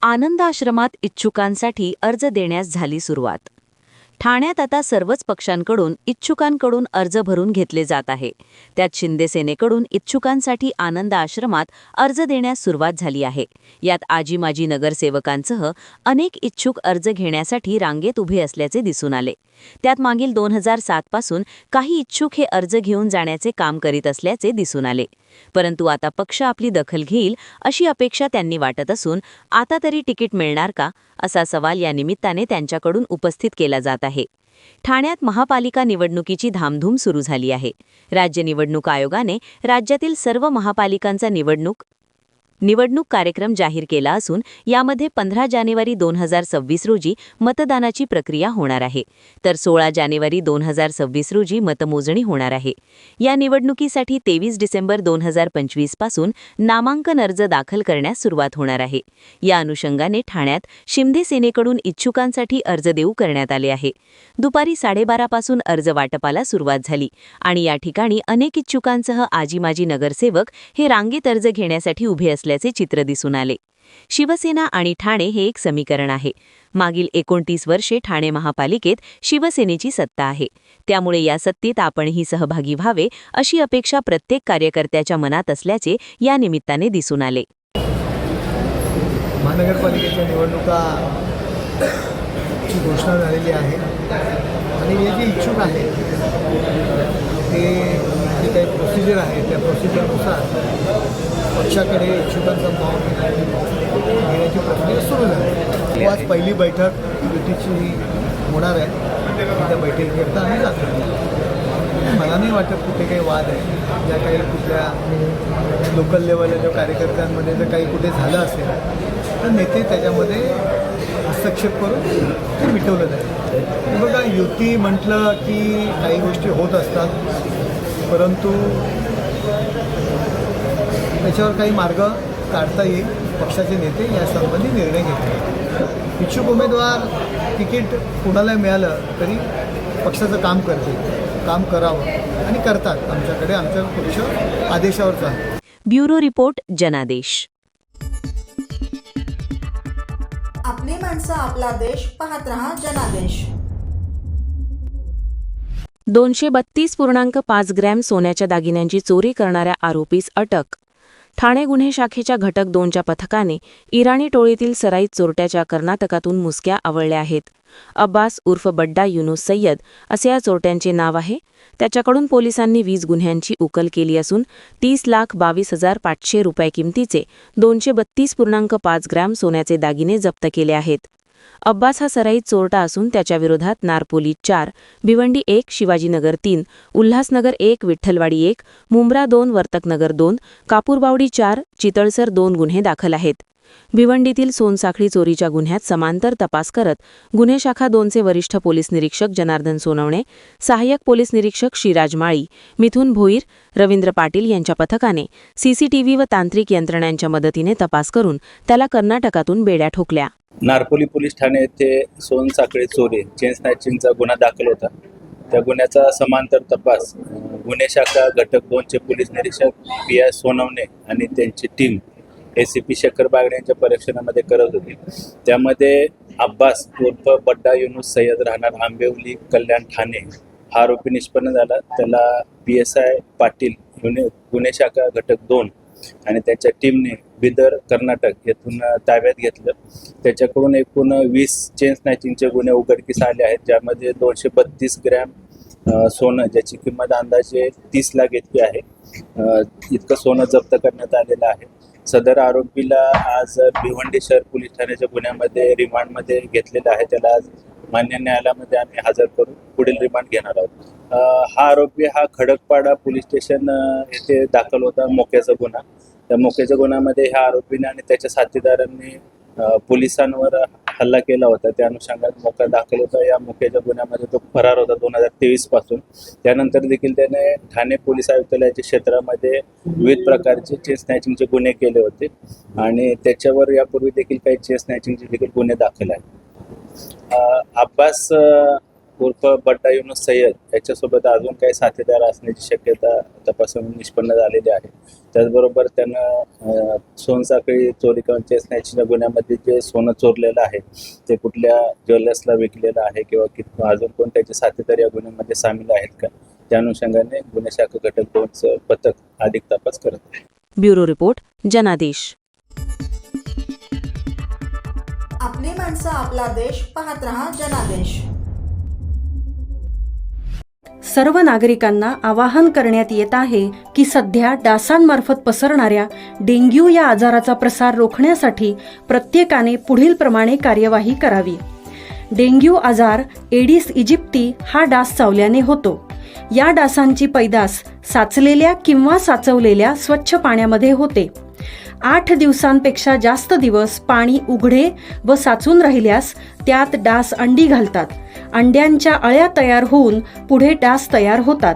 आनंद आश्रमात इच्छुकांसाठी अर्ज देण्यास झाली सुरुवात. ठाण्यात आता सर्वच पक्षांकडून इच्छुकांकडून अर्ज भरून घेतले जात आहे. त्यात शिंदे सेनेकडून इच्छुकांसाठी आनंद आश्रमात अर्ज देण्यास सुरुवात झाली आहे. यात आजी माजी नगरसेवकांसह अनेक इच्छुक अर्ज घेण्यासाठी रांगेत उभे असल्याचे दिसून आले. त्यात मागील 2007 पासून काही इच्छुक हे अर्ज घेऊन जाण्याचे काम करीत असल्याचे दिसून आले. परंतु आता पक्ष आपली दखल घेईल अशी अपेक्षा त्यांनी वाटत असून आता तरी तिकीट मिळणार का असा सवाल या निमित्ताने त्यांच्याकडून उपस्थित केला जात आहे. ठाण्यात महापालिका निवडणुकीची धामधूम सुरू झाली आहे. राज्य निवडणूक आयोगाने राज्यातील सर्व महापालिकांचा निवडणूक कार्यक्रम जाहीर केला असून यामध्ये 15 जानेवारी 2026 रोजी मतदानाची प्रक्रिया होणार आहे, तर 16 जानेवारी 2026 रोजी मतमोजणी होणार आहे. या निवडणुकीसाठी 23 डिसेंबर 2025 पासून नामांकन अर्ज दाखल करण्यास सुरुवात होणार आहे. या अनुषंगाने ठाण्यात शिंदे सेनेकडून इच्छुकांसाठी अर्ज देऊ करण्यात आले आहे. दुपारी 12:30 पासून अर्ज वाटपाला सुरुवात झाली आणि या ठिकाणी अनेक इच्छुकांसह आजी माजी नगरसेवक हे रांगेत अर्ज घेण्यासाठी उभे असल्याचे चित्र दिसून आले. शिवसेना आणि ठाणे हे एक समीकरण आहे. मागील 29 वर्षे ठाणे महापालिकेत शिवसेनेची सत्ता आहे. त्यामुळे या सत्तेत आपणही सहभागी व्हावे अशी अपेक्षा प्रत्येक कार्यकर्त्याच्या मनात असल्याचे या निमित्ताने दिसून आले. महानगरपालिकेच्या निवडणुकाची घोषणा झालेली आहे आणि हे जे इच्छुक आहेत ते जे काही प्रोसिजर आहे त्या प्रोसिजरनुसार पक्षाकडे इच्छुकांचा फॉर्म घेण्याची प्रक्रिया सुरू झाली. आज पहिली बैठक युतीची होणार आहे. त्या बैठकीकरता आम्ही जातो. मला नाही वाटत कुठे काही वाद आहे. ज्या काही कुठल्या लोकल लेवलच्या कार्यकर्त्यांमध्ये जर काही कुठे झालं असेल तर नेते त्याच्यामध्ये हस्तक्षेप करून ते मिटवलं जाईल. बघा, युती म्हटलं की काही गोष्टी होत असतात, परंतु त्याच्यावर काही मार्ग काढता येईल. पक्षाचे नेते यासंबंधी निर्णय घेतील. इच्छुक उमेदवार तिकीट कोणाला मिळालं तरी पक्षाचं काम करतील, काम करावं आणि करतात. आमच्याकडे आमचा पक्ष आदेशावरचा आहे. ब्युरो रिपोर्ट, जनादेश. आपली माणसं, आपला देश. पाहत रहा जनादेश. 232.5 ग्रॅम सोन्याच्या दागिन्यांची चोरी करणाऱ्या आरोपीस अटक. ठाणे गुन्हे शाखेच्या घटक 2च्या पथकाने इराणी टोळीतील सराईत चोरट्याच्या कर्नाटकातून मुसक्या आवळल्या आहेत. अब्बास उर्फ बड्डा युनुस सय्यद असे या चोरट्यांचे नाव आहे. त्याच्याकडून पोलिसांनी 20 गुन्ह्यांची उकल केली असून 30,22,500 रुपये किमतीचे 232.5 ग्रॅम सोन्याचे दागिने जप्त केले आहेत. अब्बास हा सराईत चोरटा असून त्याच्याविरोधात नारपोली 4, भिवंडी 1, शिवाजीनगर 3, उल्हासनगर 1, विठ्ठलवाडी 1, मुंब्रा 2, वर्तकनगर 2, कापूरबावडी 4, चितळसर 2 गुन्हे दाखल आहेत. भिवंडीतील सोनसाखळी चोरीच्या गुन्ह्यात समांतर तपास करत गुन्हे शाखा 2चे वरिष्ठ पोलीस निरीक्षक जनार्दन सोनवणे, सहाय्यक पोलीस निरीक्षक श्रीराज माळी, मिथुन भोईर, रवींद्र पाटील यांच्या पथकाने सीसीटीव्ही व तांत्रिक यंत्रणांच्या मदतीने तपास करून त्याला कर्नाटकातून बेड्या ठोकल्या. नारपोली पोलीस ठाणे येथे सोनसाखळी चोरी चेन स्नॅचिंगचा गुन्हा दाखल होता. त्या गुन्ह्याचा समांतर तपास गुन्हे शाखा घटक 2चे पोलीस निरीक्षक पी.आय. सोनवणे आणि त्यांची टीम ACP शेखर बागडे यांच्या परीक्षणामध्ये करत होती. त्यामध्ये अब्बास उर्फ बड्डा युनुस सय्यद राहणार आंबेवली, कल्याण, ठाणे हा आरोपी निष्पन्न झाला. त्याला PSI पाटील गुन्हे शाखा घटक 2 आणि त्याच्या टीमने बिदर, कर्नाटक येथून ताब्यात घेतलं. त्याच्याकडून एकूण 20 चेन स्नॅचिंगचे गुन्हे उघडकीस आले आहेत, ज्यामध्ये 232 ग्रॅम सोनं ज्याची किंमत अंदाजे 30 लाख इतकी आहे इतकं सोनं जप्त करण्यात आलेलं आहे. सदर आरोपीला आज भिवंडी शहर पोलीस ठाण्याच्या गुन्ह्यामध्ये रिमांडमध्ये घेतलेलं आहे. त्याला आज मान्य न्यायालयामध्ये आम्ही हजर करून पुढील रिमांड घेणार आहोत. हा आरोपी हा खडकपाडा पोलीस स्टेशन येथे दाखल होता मोक्याचा गुन्हा. त्या मोक्याच्या गुन्ह्यामध्ये ह्या आरोपीने आणि त्याच्या साथीदारांनी पोलिसांवर हल्ला केला होता. त्या अनुषंगाने मोका दाखल होता. या मोक्याच्या गुन्ह्यामध्ये तो फरार होता 2023 पासून. त्यानंतर देखील त्याने ठाणे पोलीस आयुक्तालयाच्या क्षेत्रामध्ये विविध प्रकारचे चेन स्नॅचिंगचे गुन्हे केले होते आणि त्याच्यावर यापूर्वी देखील काही चेन स्नॅचिंगचे देखील गुन्हे दाखल आहेत. अब्बास उर्फ बड्डा युनुस सय्यद याच्यासोबत अजून काही साथीदार असण्याची शक्यता तपासून निष्पन्न झालेली आहे. त्याचबरोबर त्यानं सोनसाखळी चोरी किंवा चेन स्नॅचिंगच्या गुन्ह्यामध्ये जे सोनं चोरलेलं आहे ते कुठल्या ज्वेलर्सला विकलेलं आहे किंवा अजून कोण त्याचे साथीदार या गुन्ह्यामध्ये सामील आहेत का, त्या अनुषंगाने गुन्हे शाखा घटक 2चं पथक अधिक तपास करत आहे. ब्युरो रिपोर्ट, जनादेश. आपली माणसं, आपला देश. पाहत रहा जनादेश. सर्व नागरिकांना आवाहन करण्यात येत आहे की सध्या डासांमार्फत पसरणाऱ्या डेंग्यू या आजाराचा प्रसार रोखण्यासाठी प्रत्येकाने पुढीलप्रमाणे कार्यवाही करावी. डेंग्यू आजार एडिस इजिप्ती हा डास चावल्याने होतो. या डासांची पैदास साचलेल्या किंवा साचवलेल्या स्वच्छ पाण्यामध्ये होते. 8 दिवसांपेक्षा जास्त दिवस पाणी उघडे व साचून राहिल्यास त्यात डास अंडी घालतात. अंड्यांच्या अळ्या तयार होऊन पुढे डास तयार होतात.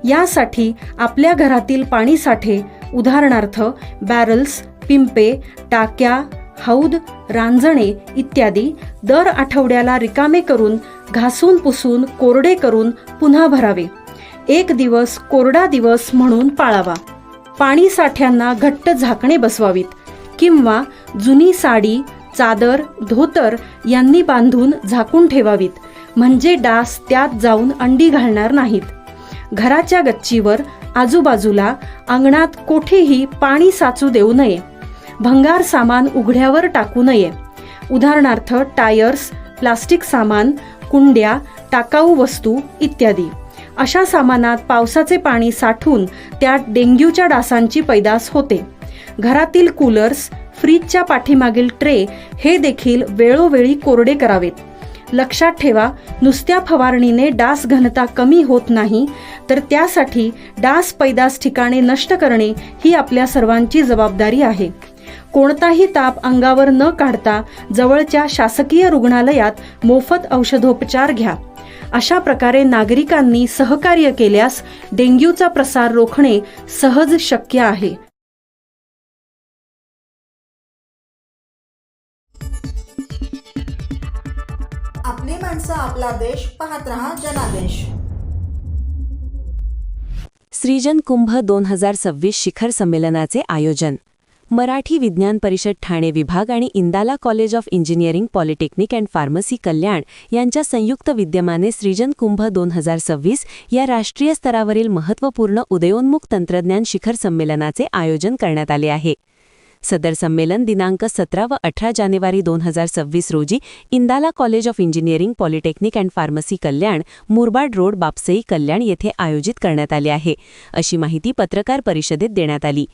यासाठी आपल्या घरातील पाणीसाठे उदाहरणार्थ बॅरल्स, पिंपे, टाक्या, हौद, रांजणे इत्यादी दर आठवड्याला रिकामे करून घासून पुसून कोरडे करून पुन्हा भरावे. 1 दिवस कोरडा दिवस म्हणून पाळावा. पाणी साठ्यांना घट्ट झाकणे बसवावीत किंवा जुनी साडी, चादर, धोतर यांनी बांधून झाकून ठेवावीत, म्हणजे डास त्यात जाऊन अंडी घालणार नाहीत. घराच्या गच्चीवर, आजूबाजूला, अंगणात कोठेही पाणी साचू देऊ नये. भंगार सामान उघड्यावर टाकू नये. उदाहरणार्थ टायर्स, प्लास्टिक सामान, कुंड्या, टाकाऊ वस्तू इत्यादी. अशा सामानात पावसाचे पाणी साठून त्यात डेंग्यूच्या डासांची पैदास होते. घरातील कूलर्स, फ्रीजच्या पाठीमागील ट्रे हे देखील वेळोवेळी कोरडे करावेत. लक्षात ठेवा, नुसत्या फवारणीने डास घनता कमी होत नाही, तर त्यासाठी डास पैदास ठिकाणे नष्ट करणे ही आपल्या सर्वांची जबाबदारी आहे. कोणताही ताप अंगावर न काढता जवळच्या शासकीय रुग्णालयात मोफत औषधोपचार घ्या. अशा प्रकारे नागरिकांनी सहकार्य केल्यास डेंग्यूचा प्रसार रोखणे सहज शक्य आहे. आपली माणसं, आपला देश. पाहत रहा जनादेश. सृजन कुंभ 2026 शिखर संमेलनाचे आयोजन. मराठी विज्ञान परिषद ठाणे विभाग आणि Indala college of engineering, polytechnic and pharmacy Kalyan यांच्या संयुक्त विद्यमाने सृजन कुंभ 2026 या राष्ट्रीय स्तरावरील महत्त्वपूर्ण उदयोन्मुख तंत्रज्ञान शिखर संमेलनाचे आयोजन करण्यात आले आहे. सदर संमेलन दिनांक 17 व 18 जानेवारी 2026 रोजी Indala college of engineering, polytechnic and pharmacy Kalyan, Murbad road, Bapsai, Kalyan येथे आयोजित करण्यात आले आहे, अशी माहिती पत्रकार परिषदेत देण्यात आली.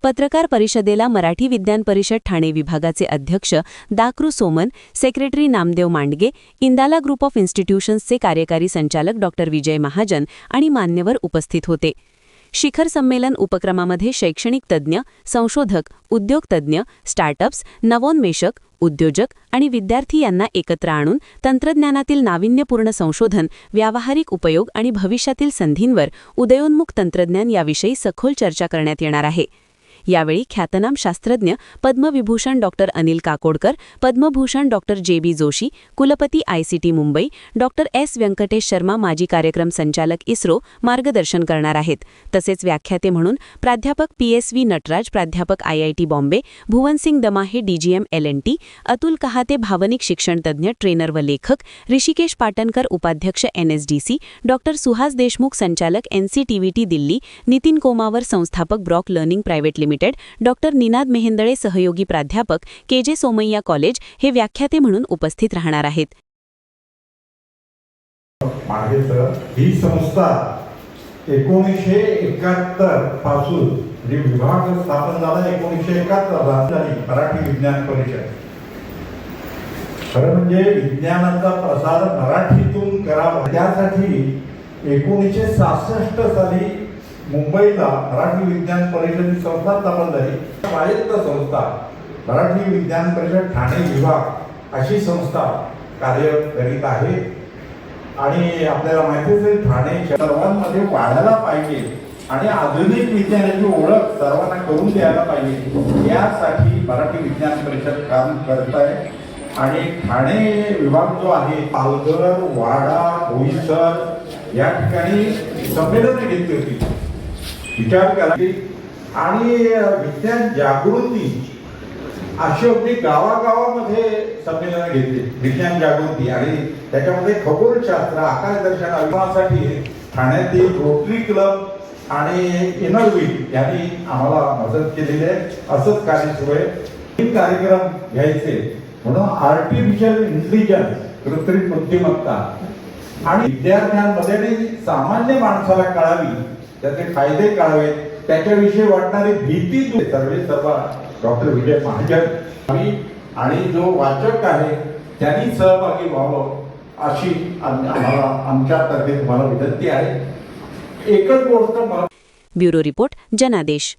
पत्रकार परिषदेला मराठी विज्ञान परिषद ठाणे विभागाचे अध्यक्ष दाकृ Soman, secretary Namdev Mandge, Indala group of इन्स्टिट्यूशन्सचे कार्यकारी संचालक डॉ. विजय महाजन आणि मान्यवर उपस्थित होते. शिखर संमेलन उपक्रमामध्ये शैक्षणिक तज्ज्ञ, संशोधक, उद्योग तज्ज्ञ, स्टार्टअप्स, नवोन्मेषक, उद्योजक आणि विद्यार्थी यांना एकत्र आणून तंत्रज्ञानातील नाविन्यपूर्ण संशोधन, व्यावहारिक उपयोग आणि भविष्यातील संधींवर उदयोन्मुख तंत्रज्ञान याविषयी सखोल चर्चा करण्यात येणार आहे. यावेळी ख्यातनाम शास्त्रज्ञ पद्मविभूषण डॉ. अनिल काकोडकर, पद्मभूषण डॉ. जे.बी. जोशी, कुलपती ICT मुंबई, डॉ. S. व्यंकटेश शर्मा, माजी कार्यक्रम संचालक इस्रो मार्गदर्शन करणार आहेत. तसेच व्याख्याते म्हणून प्राध्यापक PSV नटराज, प्राध्यापक IIT Bombay, भुवनसिंग Damahe, DGM L&T, Atul कहाते, भावनिक शिक्षणतज्ज्ञ, ट्रेनर व लेखक, ऋषिकेश पाटणकर, उपाध्यक्ष NSDC, डॉ. सुहास देशमुख, संचालक NCTVT दिल्ली, नितीन कोमावर, संस्थापक ब्रॉक लर्निंग प्रायव्हेट लिमिटेड, डॉ. निनाद मेहेंदळे, सहयोगी प्राध्यापक KJ सोमय्या कॉलेज हे व्याख्याते म्हणून उपस्थित राहणार आहेत. ही संस्था 1971 पासून विभाग स्थापन झाला. 1971 झाली मराठी विज्ञान परिषद. खरं म्हणजे विज्ञानाचा प्रसार मराठीतून करावा, त्यासाठी 1966 साली मुंबईला मराठी विज्ञान परिषद संस्था स्थापन झाली. स्वायत्त संस्था मराठी विज्ञान परिषद ठाणे विभाग अशी संस्था कार्य करीत आहे. आणि आपल्याला माहिती असेल, ठाणे सर्वांमध्ये वाढायला पाहिजे आणि आधुनिक विज्ञानाची ओळख सर्वांना करून द्यायला पाहिजे, यासाठी मराठी विज्ञान परिषद काम करत आहे. आणि ठाणे विभाग जो आहे पालघर, वाडा, बोईसर या ठिकाणी संमेलनं घेतली होती. विचार करा की आणि विज्ञान जागृती अशी अगदी गावागावामध्ये संमेलनं घेतली. विज्ञान जागृती आणि त्याच्यामध्ये खगोलशास्त्र, आकाशदर्शन अभिमानासाठी ठाण्यातील रोटरी क्लब आणि इनरवीट यांनी आम्हाला मदत केलेली आहे. असंच कार्य सुरू आहे. हे कार्यक्रम घ्यायचे म्हणून आर्टिफिशियल इंटेलिजन्स, कृत्रिम बुद्धिमत्ता आणि विद्यार्थ्यांमध्ये आणि सामान्य माणसाला कळावी, त्याचे फायदे कळावेत, त्याच्याविषयी वाटणारी भीती दूर सर्व डॉक्टर विजय महाजन आणि जो वाचक आहे त्यांनी सहभागी व्हावं अशी आम्हाला आमच्यातर्फे तुम्हाला विनंती आहे. एकच गोष्ट मला ब्युरो रिपोर्ट जनादेश.